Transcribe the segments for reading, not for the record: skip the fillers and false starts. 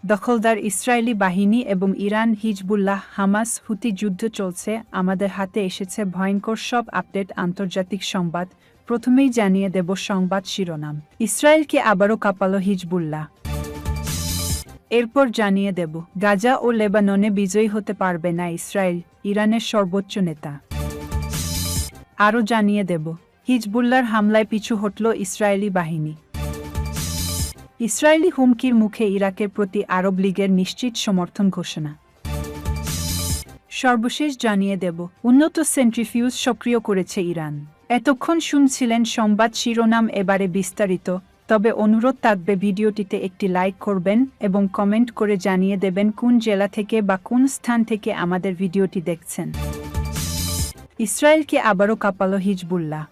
দখলদার ইসরায়েলি বাহিনী এবং ইরান, হিজবুল্লাহ, হামাস, হুতি যুদ্ধ চলছে। আমাদের হাতে এসেছে ভয়ঙ্কর সব আপডেট, আন্তর্জাতিক সংবাদ। প্রথমেই জানিয়ে দেব সংবাদ শিরোনাম। ইসরায়েলকে আবারও কাঁপালো হিজবুল্লাহ। এরপর জানিয়ে দেব গাজা ও লেবাননে বিজয়ী হতে পারবে না ইসরায়েল, ইরানের সর্বোচ্চ নেতা। আরও জানিয়ে দেব হিজবুল্লাহর হামলায় পিছু হটল ইসরায়েলি বাহিনী। ইসরায়েলি হুমকির মুখে ইরাকের প্রতি আরব লীগের নিশ্চিত সমর্থন ঘোষণা। সর্বশেষ জানিয়ে দেব উন্নত সেন্ট্রিফিউজ সক্রিয় করেছে ইরান। এতক্ষণ শুনছিলেন সংবাদ শিরোনাম, এবারে বিস্তারিত। তবে অনুরোধ থাকবে ভিডিওটিতে একটি লাইক করবেন এবং কমেন্ট করে জানিয়ে দেবেন কোন জেলা থেকে বা কোন স্থান থেকে আমাদের ভিডিওটি দেখছেন। ইসরায়েলকে আবারও কাঁপালো হিজবুল্লাহ।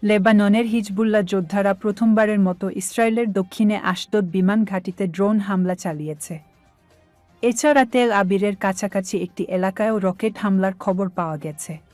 লেবাননের হিজবুল্লাহ যোদ্ধারা প্রথমবারের মতো ইসরায়েলের দক্ষিণে আশদোদ বিমান ঘাঁটিতে ড্রোন হামলা চালিয়েছে। এছাড়া তেল আবিবের কাছাকাছি একটি এলাকায়ও রকেট হামলার খবর পাওয়া গেছে।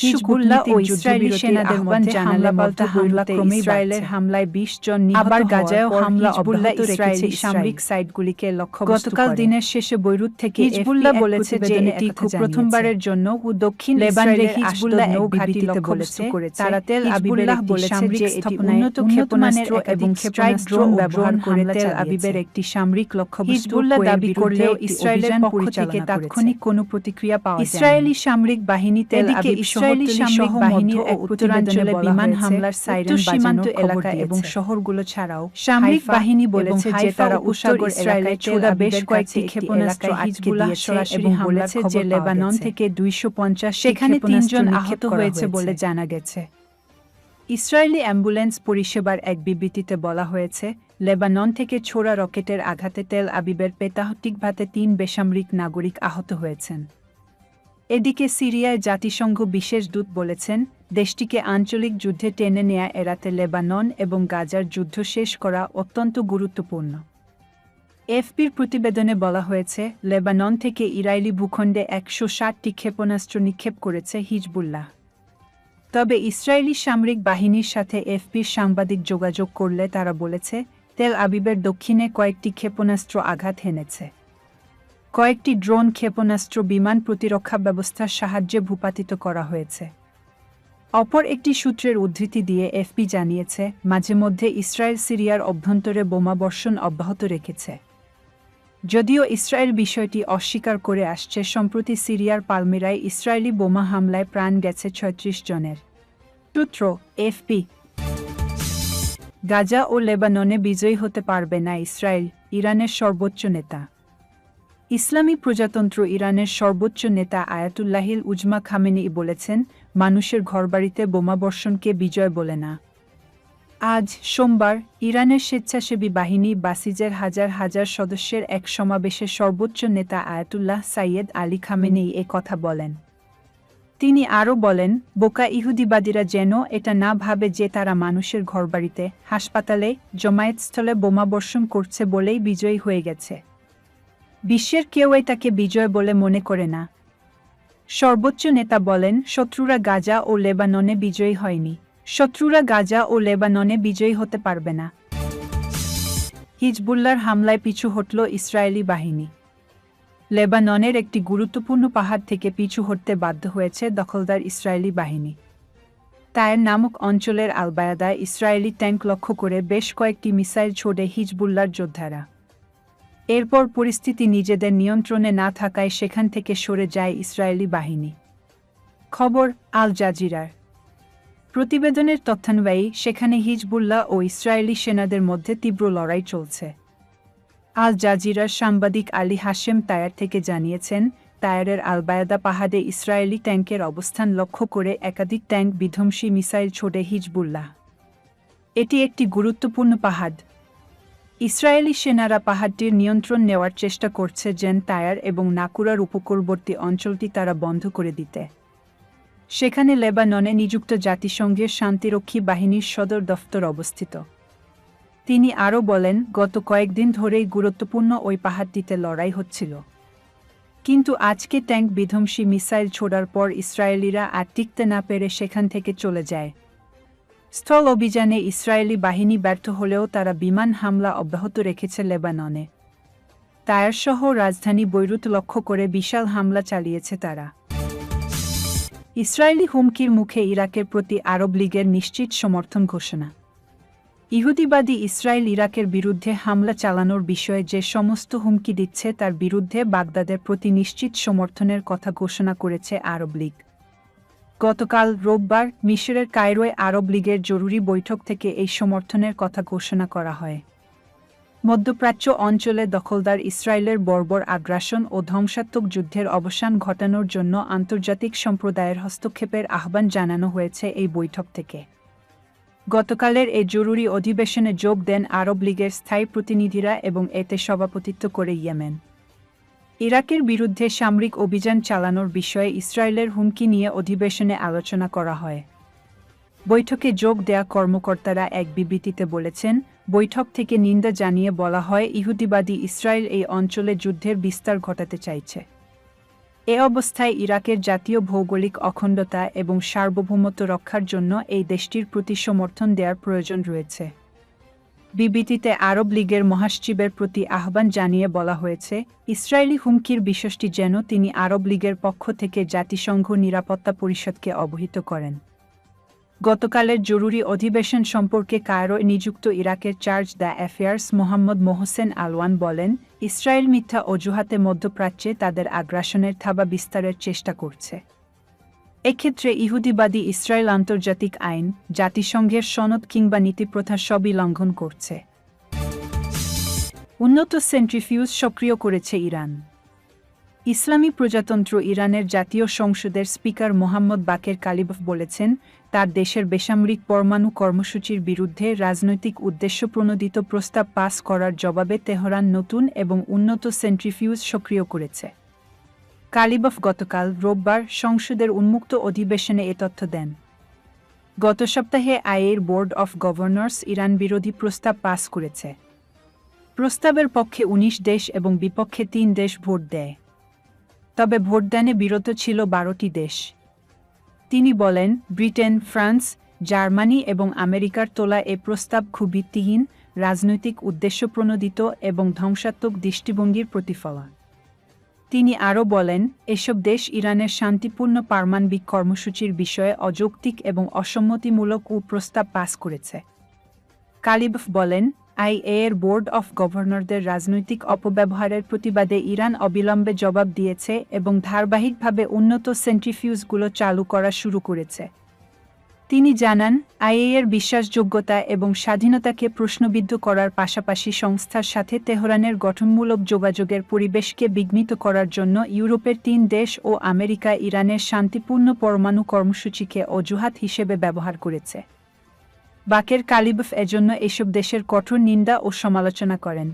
হিজবুল্লাহ ও ইসরায়েলি সেনাদের মধ্যে হামলা-পাল্টা হামলাক্রমে ইসরায়েলের হামলায় ২০ জন নিহত, আবার গাজায়ও হামলা অব্যাহত রেখেছে সামরিক সাইটগুলিকে লক্ষ্য করে। গতকাল দিনের শেষে বৈরুত থেকে হিজবুল্লাহ বলেছে যে এটি খুব প্রথমবারের জন্য দক্ষিণ লেবাননে হিজবুল্লাহ নৌঘাঁটিতে করেছে। তারা তেল আবিবের বলেছে যে এটি উন্নত ক্ষেপণাস্ত্র এবং ক্ষেপণাস্ত্র ব্যবহার করে তেল আবিবের একটি সামরিক লক্ষ্যবস্তু। হিজবুল্লাহ দাবি করলেও ইসরায়েলের পক্ষ থেকে তাৎক্ষণিক কোনো প্রতিক্রিয়া পাওয়া যায়নি। ইসরায়েলি সামরিক বাহিনী তেল ইসরায়েলি সামরিক বাহিনীর এক উত্তরাঞ্চলে বিমান হামলার সাইরেন সীমান্ত এলাকা এবং শহরগুলো ছাড়াও সামরিক বাহিনী বলেছে যে তারা উত্তর ইসরায়েলের ছোড়া বেশ কয়েকটি ক্ষেপণাস্ত্র হিজবুল্লাহ সরাসরি বলেছে যে লেবানন থেকে ২৫০ সেখানে ৩ জন আহত হয়েছে বলে জানা গেছে। ইসরায়েলি অ্যাম্বুলেন্স পরিষেবার এক বিবৃতিতে বলা হয়েছে, লেবানন থেকে ছোড়া রকেটের আঘাতে তেল আবিবের পেতাহটিকভাবে ৩ বেসামরিক নাগরিক আহত হয়েছেন। এদিকে সিরিয়ায় জাতিসংঘ বিশেষ দূত বলেছেন, দেশটিকে আঞ্চলিক যুদ্ধে টেনে নেয়া এড়াতে লেবানন এবং গাজার যুদ্ধ শেষ করা অত্যন্ত গুরুত্বপূর্ণ। এফপির প্রতিবেদনে বলা হয়েছে, লেবানন থেকে ইসরায়েলি ভূখণ্ডে ১৬০টি ক্ষেপণাস্ত্র নিক্ষেপ করেছে হিজবুল্লাহ। তবে ইসরায়েলি সামরিক বাহিনীর সাথে এফপির সাংবাদিক যোগাযোগ করলে তারা বলেছে, তেল আবিবের দক্ষিণে কয়েকটি ক্ষেপণাস্ত্র আঘাত হেনেছে। কয়েকটি ড্রোন ক্ষেপণাস্ত্র বিমান প্রতিরক্ষা ব্যবস্থার সাহায্যে ভূপাতিত করা হয়েছে। অপর একটি সূত্রের উদ্ধৃতি দিয়ে এফপি জানিয়েছে, মাঝে মধ্যে ইসরায়েল সিরিয়ার অভ্যন্তরে বোমাবর্ষণ অব্যাহত রেখেছে। যদিও ইসরায়েল বিষয়টি অস্বীকার করে আসছে, সম্প্রতি সিরিয়ার পালমিরায় ইসরায়েলি বোমা হামলায় প্রাণ গেছে ৩৬ জনের। সূত্র এফপি। গাজা ও লেবাননে বিজয়ী হতে পারবে না ইসরায়েল, ইরানের সর্বোচ্চ নেতা। ইসলামী প্রজাতন্ত্র ইরানের সর্বোচ্চ নেতা আয়াতুল্লাহিল উজমা খামেনি বলেছেন, মানুষের ঘরবাড়িতে বোমাবর্ষণকে বিজয় বলে না। আজ সোমবার ইরানের স্বেচ্ছাসেবী বাহিনী বাসিজের হাজার হাজার সদস্যের এক সমাবেশে সর্বোচ্চ নেতা আয়াতুল্লাহ সাইয়েদ আলী খামেনি এ কথা বলেন। তিনি আরও বলেন, বোকা ইহুদিবাদীরা যেন এটা না ভাবে যে তারা মানুষের ঘরবাড়িতে, হাসপাতালে, জমায়েতস্থলে বোমাবর্ষণ করছে বলেই বিজয়ী হয়ে গেছে। বিশ্বের কেউই তাকে বিজয় বলে মনে করে না। সর্বোচ্চ নেতা বলেন, শত্রুরা গাজা ও লেবাননে বিজয়ী হয়নি। শত্রুরা গাজা ও লেবাননে বিজয়ী হতে পারবে না। হিজবুল্লাহর হামলায় পিছু হটল ইসরায়েলি বাহিনী। লেবাননের একটি গুরুত্বপূর্ণ পাহাড় থেকে পিছু হটতে বাধ্য হয়েছে দখলদার ইসরায়েলি বাহিনী। তায়ের নামক অঞ্চলের আলবায়াদায় ইসরায়েলি ট্যাঙ্ক লক্ষ্য করে বেশ কয়েকটি মিসাইল ছোড়ে হিজবুল্লাহর যোদ্ধারা। এরপর পরিস্থিতি নিজেদের নিয়ন্ত্রণে না থাকায় সেখান থেকে সরে যায় ইসরায়েলি বাহিনী। খবর আল জাজিরার। প্রতিবেদনের তথ্যানুযায়ী সেখানে হিজবুল্লাহ ও ইসরায়েলি সেনাদের মধ্যে তীব্র লড়াই চলছে। আল জাজিরার সাংবাদিক আলী হাশেম তায়ার থেকে জানিয়েছেন, তায়ারের আলবায়াদা পাহাড়ে ইসরায়েলি ট্যাঙ্কের অবস্থান লক্ষ্য করে একাধিক ট্যাঙ্ক বিধ্বংসী মিসাইল ছোড়ে হিজবুল্লাহ। এটি একটি গুরুত্বপূর্ণ পাহাড়। ইসরায়েলি সেনারা পাহাড়টির নিয়ন্ত্রণ নেওয়ার চেষ্টা করছে যেন তায়ার এবং নাকুরার উপকূলবর্তী অঞ্চলটি তারা বন্ধ করে দিতে। সেখানে লেবাননে নিযুক্ত জাতিসংঘের শান্তিরক্ষী বাহিনীর সদর দফতর অবস্থিত। তিনি আরও বলেন, গত কয়েকদিন ধরেই গুরুত্বপূর্ণ ওই পাহাড়টিতে লড়াই হচ্ছিল। কিন্তু আজকে ট্যাঙ্ক বিধ্বংসী মিসাইল ছোড়ার পর ইসরায়েলিরা আর টিকতে না পেরে সেখান থেকে চলে যায়। স্থল অভিযানে ইসরায়েলি বাহিনী ব্যর্থ হলেও তারা বিমান হামলা অব্যাহত রেখেছে লেবাননে। তায়ারসহ রাজধানী বৈরুত লক্ষ্য করে বিশাল হামলা চালিয়েছে তারা। ইসরায়েলি হুমকির মুখে ইরাকের প্রতি আরব লীগের নিশ্চিত সমর্থন ঘোষণা। ইহুদিবাদী ইসরায়েল ইরাকের বিরুদ্ধে হামলা চালানোর বিষয়ে যে সমস্ত হুমকি দিচ্ছে তার বিরুদ্ধে বাগদাদের প্রতি নিশ্চিত সমর্থনের কথা ঘোষণা করেছে আরব লীগ। গতকাল রোববার মিশরের কায়রোয় আরব লীগের জরুরি বৈঠক থেকে এই সমর্থনের কথা ঘোষণা করা হয়। মধ্যপ্রাচ্য অঞ্চলে দখলদার ইসরায়েলের বর্বর আগ্রাসন ও ধ্বংসাত্মক যুদ্ধের অবসান ঘটানোর জন্য আন্তর্জাতিক সম্প্রদায়ের হস্তক্ষেপের আহ্বান জানানো হয়েছে এই বৈঠক থেকে। গতকালের এই জরুরি অধিবেশনে যোগ দেন আরব লীগের স্থায়ী প্রতিনিধিরা এবং এতে সভাপতিত্ব করে ইয়েমেন। ইরাকের বিরুদ্ধে সামরিক অভিযান চালানোর বিষয়ে ইসরায়েলের হুমকি নিয়ে অধিবেশনে আলোচনা করা হয়। বৈঠকে যোগ দেয়া কর্মকর্তারা এক বিবৃতিতে বলেছেন, বৈঠক থেকে নিন্দা জানিয়ে বলা হয় ইহুদিবাদী ইসরায়েল এই অঞ্চলে যুদ্ধের বিস্তার ঘটাতে চাইছে। এ অবস্থায় ইরাকের জাতীয় ভৌগোলিক অখণ্ডতা এবং সার্বভৌমত্ব রক্ষার জন্য এই দেশটির প্রতি সমর্থন দেওয়ার প্রয়োজন রয়েছে। বিবৃতিতে আরব লীগের মহাসচিবের প্রতি আহ্বান জানিয়ে বলা হয়েছে, ইসরায়েলি হুমকির বিষয়টি যেন তিনি আরব লীগের পক্ষ থেকে জাতিসংঘ নিরাপত্তা পরিষদকে অবহিত করেন। গতকালের জরুরি অধিবেশন সম্পর্কে কায়রোয় নিযুক্ত ইরাকের চার্জ দ্য অ্যাফেয়ার্স মোহাম্মদ মোহসেন আলওয়ান বলেন, ইসরায়েল মিথ্যা অজুহাতে মধ্যপ্রাচ্যে তাদের আগ্রাসনের থাবা বিস্তারের চেষ্টা করছে। এক্ষেত্রে ইহুদিবাদী ইসরায়েল আন্তর্জাতিক আইন, জাতিসংঘের সনদ কিংবা নীতিপ্রথা সবই লঙ্ঘন করছে। উন্নত সেন্ট্রিফিউজ সক্রিয় করেছে ইরান। ইসলামী প্রজাতন্ত্র ইরানের জাতীয় সংসদের স্পিকার মোহাম্মদ বাকের কালিবফ বলেছেন, তার দেশের বেসামরিক পরমাণু কর্মসূচির বিরুদ্ধে রাজনৈতিক উদ্দেশ্যপ্রণোদিত প্রস্তাব পাস করার জবাবে তেহরান নতুন এবং উন্নত সেন্ট্রিফিউজ সক্রিয় করেছে। কালিবফ গতকাল রোববার সংসদের উন্মুক্ত অধিবেশনে এ তথ্য দেন। গত সপ্তাহে আইএর বোর্ড অফ গভর্নর্স ইরান বিরোধী প্রস্তাব পাস করেছে। প্রস্তাবের পক্ষে ১৯ দেশ এবং বিপক্ষে ৩ দেশ ভোট দেয়। তবে ভোটদানে বিরত ছিল ১২টি দেশ। তিনি বলেন, ব্রিটেন, ফ্রান্স, জার্মানি এবং আমেরিকার তোলা এ প্রস্তাব খুব ভিত্তিহীন, রাজনৈতিক উদ্দেশ্যপ্রণোদিত এবং ধ্বংসাত্মক দৃষ্টিভঙ্গির প্রতিফলন। তিনি আরও বলেন, এসব দেশ ইরানের শান্তিপূর্ণ পারমাণবিক কর্মসূচির বিষয়ে অযৌক্তিক এবং অসম্মতিমূলক প্রস্তাব পাস করেছে। কালিবফ বলেন, আইএর বোর্ড অফ গভর্নরদের রাজনৈতিক অপব্যবহারের প্রতিবাদে ইরান অবিলম্বে জবাব দিয়েছে এবং ধারাবাহিকভাবে উন্নত সেন্ট্রিফিউজগুলো চালু করা শুরু করেছে। তিনি জানান, আইএর বিশ্বাসযোগ্যতা এবং স্বাধীনতাকে প্রশ্নবিদ্ধ করার পাশাপাশি সংস্থার সাথে তেহরানের গঠনমূলক যোগাযোগের পরিবেশকে বিঘ্নিত করার জন্য ইউরোপের ৩ দেশ ও আমেরিকা ইরানের শান্তিপূর্ণ পরমাণু কর্মসূচিকে অজুহাত হিসেবে ব্যবহার করেছে। বাকের কালিবফ এজন্য এসব দেশের কঠোর নিন্দা ও সমালোচনা করেন।